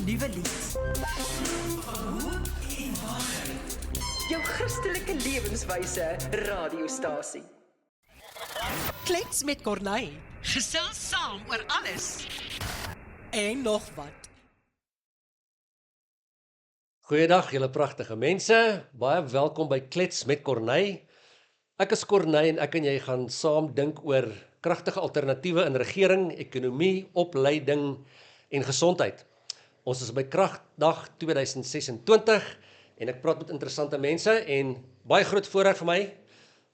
nuwe lied. Jou Christelike lewenswyse radiostasie. Klets met Corneille Gesels saam oor alles. en nog wat. Goeiedag julle pragtige mense, baie welkom by Klets met Corneille. Ek is Corneille en ek en jy gaan saam dink oor kragtige alternatiewe in regering, ekonomie, opleiding en gesondheid. Ons is by Kragdag 2026 en ek praat met interessante mense en baie groot voorreg vir my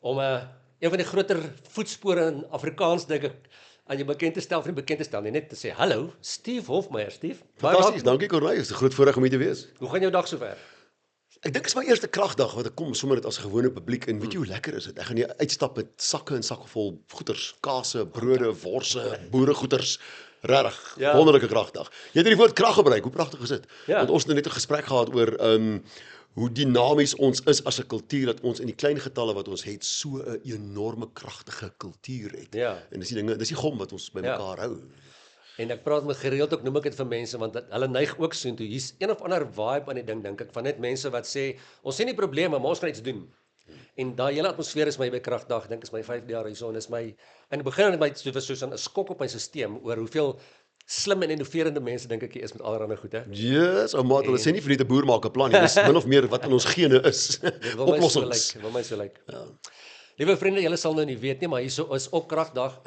om een van die groter voetspore in Afrikaans dink ek aan jou bekend te stel, of nie bekend te stel nie, net te sê, hallo, Steve Hofmeyer, Steve. Fantasties, dankie Corneille, het is 'n groot voorreg om hier te wees. Hoe gaan jou dag sover? Ek dink dit is my eerste kragdag wat ek kom sommer net as gewone publiek en weet jy hoe lekker is dit? Ek gaan hier uitstap met sakke en sakke vol goeders, kase, brode, worse, boeregoeders. Regtig, Ja. wonderlike kragdag. Jy het die woord krag gebruik, hoe pragtig is dit? Ja. Want ons het net 'n gesprek gehad oor hoe dinamies ons is as 'n kultuur, dat ons in die klein getalle wat ons het, so 'n enorme kragtige kultuur het. Ja. En dis die dinge, dis die gom wat ons by Ja. mekaar hou. En ek praat met gereeld ook, noem ek dit vir mense, want hulle neig ook soontoe. Hier's een of ander vibe aan die dink ek, van net mense wat sê, ons sien nie probleme, maar ons gaan iets doen. En daai hele atmosfeer is my by Kragdag, dink is my 5 jaar hierso, en is my, in die begin het my soos 'n skok op my stelsel, oor hoeveel slim en innoverende mense dink ek hier is met allerlei goed, hè. Yes, ou maat, hulle sê nie vir net 'n boer maak 'n plan nie, dis min of meer wat in ons gene is. Oplossings. Wil my so lyk. Ja. Liewe vriende, julle sal nou nie weet nie, maar hierso is op Kragdag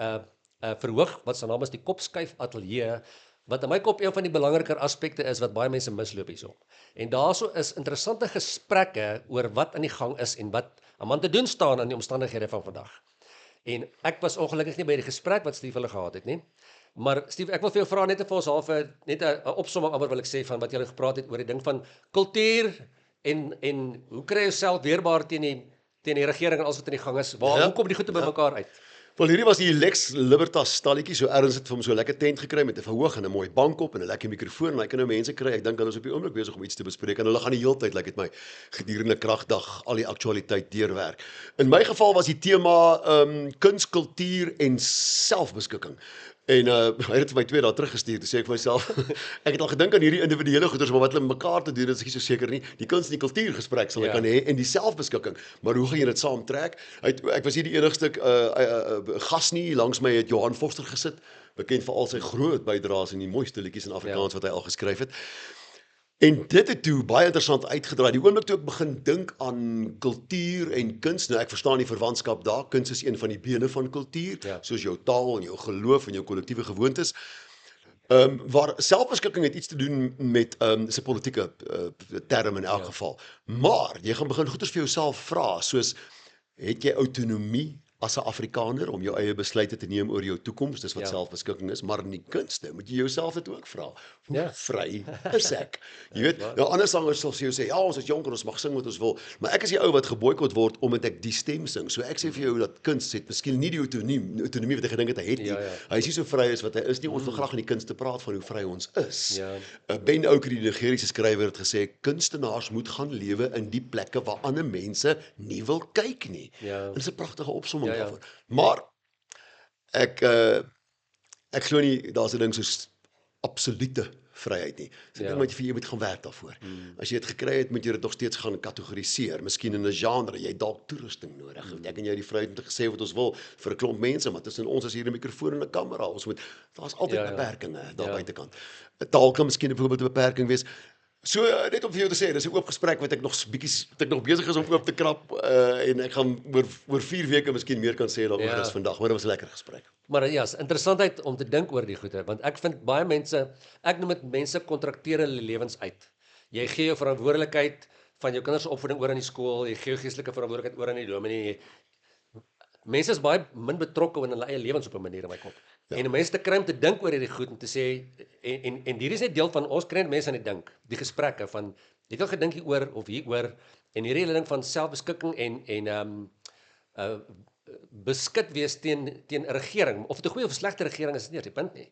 verhoog, wat sy naam is die Kopskuif Ateljee, wat in my kop een van die belangriker aspekte is wat baie mense misloop hierso. En daarso is interessante gesprekke oor wat aan die gang is en wat aan man te doen staan aan die omstandighede van vandag. En ek was ongelukkig nie by die gesprek wat Steve hulle gehad het nie. Maar Steve, ek wil vir jou vra net vir ons half net 'n opsomming amper wil ek sê van wat julle gepraat het oor die ding van kultuur en hoe kry jy jouself weerbaar teen die regering en alles wat in die gang is? Hoe kom die goed by mekaar uit? Wel, hierdie was die Lex Libertas stalletjie, so ergens het vir hom so 'n lekker tent gekry met 'n verhoog en 'n mooi bank op en 'n lekker mikrofoon en hy kan nou mense kry. Ek dink hulle is op die oomblik besig om iets te bespreek en hulle gaan die hele tyd, lyk dit my, gedurende Kragdag al die aktualiteit deurwerk. In my geval was die tema kuns, kultuur en selfbeskikking. En hy het vir my 2 dae teruggestuur, toe sê ek vir myself, ek het al gedink aan hierdie individuele goeders, maar wat hulle mekaar te doen, is ek nie so seker nie. Die kuns en die kultuur gesprek sal ek kan hê en die selfbeskikking, maar hoe gaan jy dit saamtrek? Ek was hier die enigste gas nie, langs my het Johan Foster gesit, bekend vir al sy groot bydraes en die mooiste liedjies in Afrikaans wat hy al geskryf het. En dit het toe baie interessant uitgedraai. Die oomblik toe ek begin dink aan kultuur en kuns, nou ek verstaan die verwantskap daar, kuns is een van die bene van kultuur, soos jou taal en jou geloof en jou kollektiewe gewoontes. Waar selfbeskikking het iets te doen met sy politieke term in elk geval. Maar jy gaan begin goeders vir jouself vra, soos het jy autonomie as 'n Afrikaner om jou eie besluite te neem oor jou toekoms, dis wat selfbeskikking is, maar in die kunste moet jy jouself dit ook vra. Hoe vry is ek? Jy weet, nou ander sangers sal jou sê, ja, ons is jonk en ons mag sing wat ons wil, maar ek is die ou wat geboikot word omdat ek die stem sing. So ek sê vir jou dat kuns het miskien nie die autonomie wat ek gedink het hy het nie. Hy is nie so vry as wat hy is nie. Ons wil graag in die kunste praat van hoe vry ons is. Ben Oker, die Nigeriese skrywer, het gesê kunstenaars moet gaan lewe in die plekke waar ander mense nie wil kyk nie. En dis 'n pragtige opsomming. Maar ek glo nie daar's 'n ding soos absolute vryheid nie. So ek dink dat jy moet gaan werk daarvoor. As jy dit gekry het, moet jy dit nog steeds gaan kategoriseer. Miskien in 'n genre, jy dalk toerusting nodig. Ek en jy het die vryheid om te sê wat ons wil vir 'n klomp mense, maar tussen ons is hier 'n mikrofoon en 'n kamera. Daar's altyd beperkings daar buitekant. 'n Taal kan miskien byvoorbeeld 'n beperking wees. So net om vir jou te sê, dis 'n oop gesprek wat ek nog besig is om oop te krap en ek gaan oor 4 weke miskien meer kan sê daaroor as vandag, maar dit was 'n lekker gesprek. Maar ja, is interessantheid om te dink oor die goeie, want ek vind baie mense, ek noem dit mense kontrakteer hulle lewens uit. Jy gee jou verantwoordelikheid van jou kinders se opvoeding oor aan die skool, jy gee jou geestelike verantwoordelikheid oor aan die dominee. Mense is baie min betrokke in hulle eie lewens op 'n manier in my kop. En om mense te kry om te dink oor hierdie goed en te sê en hierdie is net deel van ons kry mense aan die dink, die gesprekke van jy het al gedink hieroor of hieroor en hierdie hele ding van selfbeskikking en beskik wees teen 'n regering, of dit 'n goeie of slegte regering is, nie die punt nie.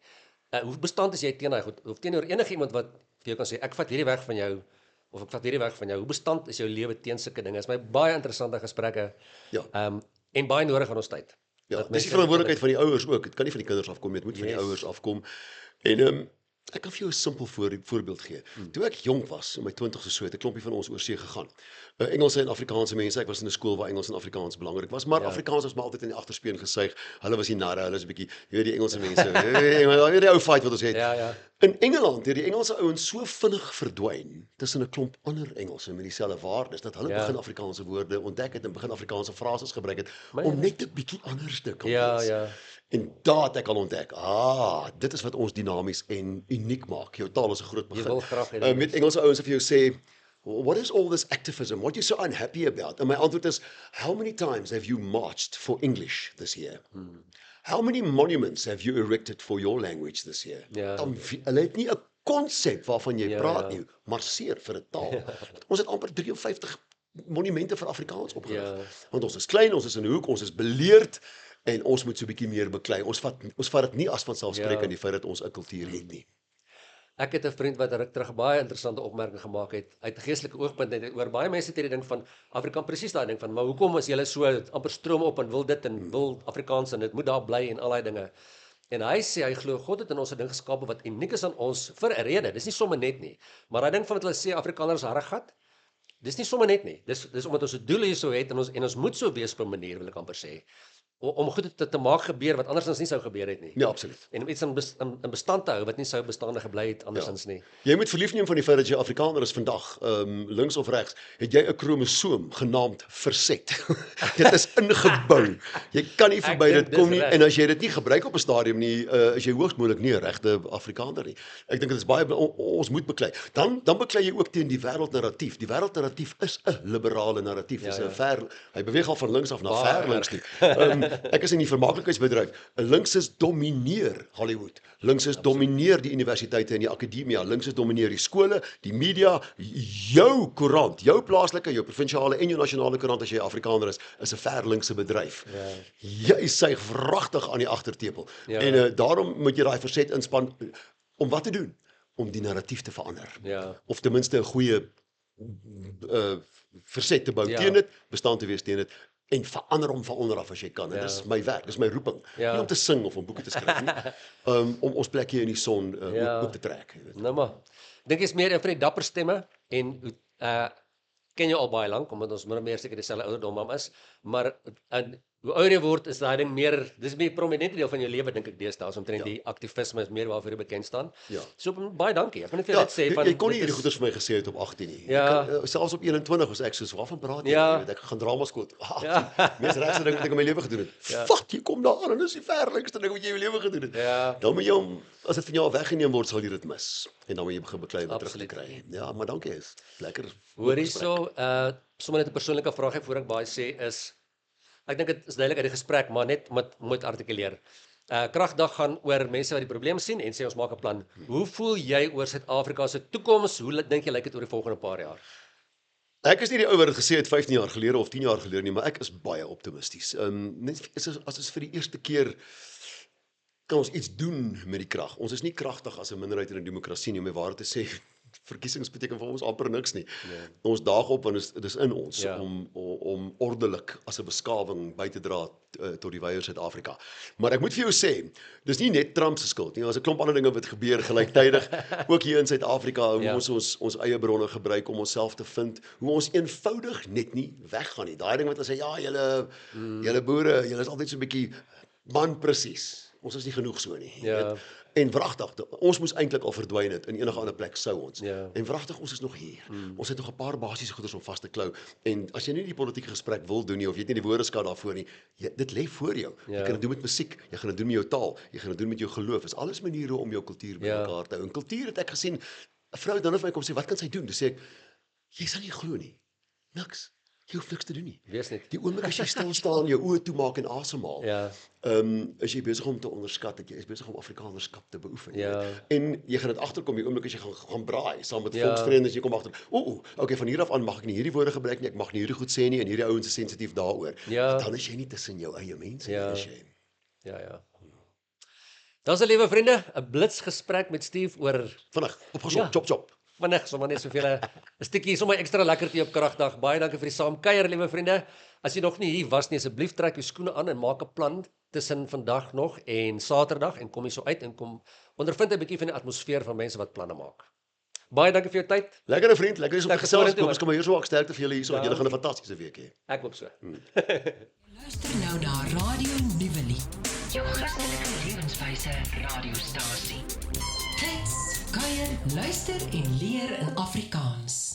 Hoe bestand is jy teen daai goed? Of teenoor enige iemand wat vir jou kan sê ek vat hierdie weg van jou of ek vat hierdie weg van jou. Hoe bestand is jou lewe teen sulke dinge? Is my baie interessante gesprekke. En baie nodig aan ons tyd. Ja, dis die verantwoordelikheid van die ouers ook. Dit kan nie van die kinders afkom nie, dit moet van die ouers afkom. En Ek kan vir jou 'n simpel voorbeeld gee. Toe ek jonk was, in my 20's of so, het 'n klompie van ons oorsee gegaan. Engelse en Afrikaanse mense, ek was in 'n skool waar Engels en Afrikaans belangrik was, maar Afrikaans was maar altyd in die agterspeen gesuig. Hulle was die narre, hulle is 'n bietjie, jy weet die Engelse mense, jy weet die ou fight wat ons het. Ja. In Engeland het die Engelse ouens so vinnig verdwyn tussen 'n klomp ander Engelse met dieselfde waardes dat hulle begin Afrikaanse woorde ontdek het en begin Afrikaanse frases gebruik het om net 'n bietjie anders te kan wees. En daar het ek al ontdek, dit is wat ons dinamies en uniek maak. Jou taal is 'n groot begin. Jy wil graag hê Met Engelse ouens of jy sê, what is all this activism? What are you so unhappy about? And my antwoord is, how many times have you marched for English this year? How many monuments have you erected for your language this year? Hulle het nie 'n konsep waarvan jy praat nie, maar seer vir 'n taal. Ons het amper 53 monumente vir Afrikaans opgerig. Want ons is klein, ons is in 'n hoek, ons is beleerd en ons moet so 'n bietjie meer beklei. Ons vat dit nie as vanselfsprekend die feit dat ons 'n kultuur het nie. Ek het 'n vriend wat ruk terug baie interessante opmerking gemaak het uit 'n geestelike oogpunt net oor baie mense het hierdie ding van Afrikaans presies daai ding van maar hoekom is julle so amper stroom op en wil dit en wil Afrikaans en dit moet daar bly en al daai dinge. En hy sê hy glo God het in ons 'n ding geskape wat uniek is aan ons vir 'n rede. Dis nie sommer net nie. Maar daai ding van wat hulle sê Afrikaners harregat, dis nie sommer net nie. Dis omdat ons 'n doel hierso het en ons moet so wees op 'n manier wil ek amper sê. Om goed te maak gebeur wat andersins nie sou gebeur het nie. Ja, absoluut. En om iets in bestand te hou wat nie sou bestaande gebly het andersins nie. Jy moet verlief neem van die feit dat jy Afrikaner is vandag, links of regs, het jy 'n kromosoom genaamd verset. Dit is ingebou. Jy kan nie verby dit kom nie en as jy dit nie gebruik op 'n stadium nie, is jy hoogs moontlik nie 'n regte Afrikaner nie. Ek dink dit is baie ons moet beklei. Dan beklei jy ook teen die wêreldnarratief. Die wêreldnarratief is 'n liberale narratief. Dis 'n hy beweeg al van links af na ver links toe. Ek is in die vermaaklikheidsbedryf. Linkses domineer Hollywood. Linkses domineer die universiteite en die akademia. Linkses domineer die skole, die media, jou koerant, jou plaaslike, jou provinsiale en jou nasionale koerant as jy Afrikaner is 'n verlinkse bedryf. Jy suig wragtig aan die agtertepel. En daarom moet jy daai verset inspann om wat te doen? Om die narratief te verander. Of ten minste 'n goeie verset te bou teen dit, bestand te wees teen dit. En verander hom van onder af as jy kan. En dis my werk, dis my roeping. Nie om te sing of om boeke te skryf nie. Om ons plekjie in die son op te trek. Nou maar. Dink jy's meer een van die dapper stemme en ken jou al baie lank omdat ons min of meer seker dieselfde ouderdom is, maar hoe ouer jy word is daai ding meer, dis meer prominente deel van jou lewe dink ek deesdae, omtrent die aktivisme is meer waarvoor jy bekend staan. So baie dankie. Ek wil net vir jou net sê van jy kon nie hierdie goeders vir my gesê het op 18 nie. Selfs op 21 was ek soos waarvan praat jy? Ek gaan drama skool. Mees regste ding wat ek in my lewe gedoen het. Wat jy kom daar aan en dis die verlikste ding wat jy in jou lewe gedoen het. Dan moet jy hom as dit van jou weggeneem word sal jy dit mis en dan moet jy begin beklei om terug te kry. Ja, maar dankie is lekker. Hoor hierso, sommer net 'n persoonlike vraag voor ek baie sê is ek dink dit is duidelik uit die gesprek, maar net moet artikuleer. Kragdag gaan oor mense wat die probleem sien en sê ons maak 'n plan. Hoe voel jy oor Suid-Afrika se toekoms? Hoe dink jy lyk dit oor die volgende paar jaar? Ek is nie die ou wat dit gesê het 15 jaar gelede of 10 jaar gelede nie, maar ek is baie optimisties. Net as ons vir die eerste keer kan ons iets doen met die krag. Ons is nie kragtig as 'n minderheid in 'n demokrasie nie, om die waarheid te sê. Verkiesings beteken vir ons amper niks nie. Ons daag op en dis in ons om ordelik as 'n beskawing by te dra tot die wye Suid-Afrika. Maar ek moet vir jou sê, dis nie net Trump se skuld nie. Daar's 'n klomp ander dinge wat gebeur gelyktydig ook hier in Suid-Afrika, hoe ons eie bronne gebruik om onsself te vind, hoe ons eenvoudig net nie weggaan nie. Daai ding wat hulle sê, julle boere, julle is altyd so 'n bietjie man presies. Ons is nie genoeg so nie. En wragtig, ons moes eintlik al verdwyn het in enige ander plek sou ons. En wragtig, ons is nog hier. Ons het nog 'n paar basiese goeders om vas te klou. En as jy nie die politieke gesprek wil doen nie of jy het nie die woordeskat daarvoor nie, dit lê voor jou. Jy kan dit doen met musiek, jy gaan dit doen met jou taal, jy gaan dit doen met jou geloof. Is alles maniere om jou kultuur bymekaar te hou. En kultuur het ek gesien, 'n vrou dan het vir my kom sê, "Wat kan sy doen?" Dis sê ek, "Jy sal nie glo nie. Niks. Jy hoef niks te doen nie. Wees net. Die oomblik as jy stil staan, jou oë toemaak en asemhaal, is jy besig om te onderskat dat jy is besig om Afrikanerskap te beoefen. En jy gaan dit agterkom die oomblik as jy gaan braai saam met volksvreemdes, jy kom agter, okay, van hier af aan mag ek nie hierdie woorde gebruik nie, ek mag nie hierdie goed sê nie en hierdie ouens is sensitief daaroor. Dan is jy nie tussen jou eie mense nie, is jy. Dan se liewe vriende, 'n blitsgesprek met Steve oor vinnig opgesop, chop. Vinnig, sommer net soveel 'n stukkie sommer ekstra lekkertjie op Kragdag. Baie dankie vir die saamkuier, liewe vriende. As jy nog nie hier was nie, asseblief trek jou skoene aan en maak 'n plan tussen vandag nog en Saterdag en kom hier so uit en kom ondervind 'n bietjie van die atmosfeer van mense wat planne maak. Baie dankie vir jou tyd. Lekker vriend, lekker is op Lekker gesels. vorentoe, Kom ons kom maar hier so ook sterkte vir julle hierso. Julle gaan 'n fantastiese week hê. Ek hoop so. Luister nou na Radio Nuwelie. Jou Christelike lewenswyse radiostasie. Klets, kuier, luister en leer in Afrikaans.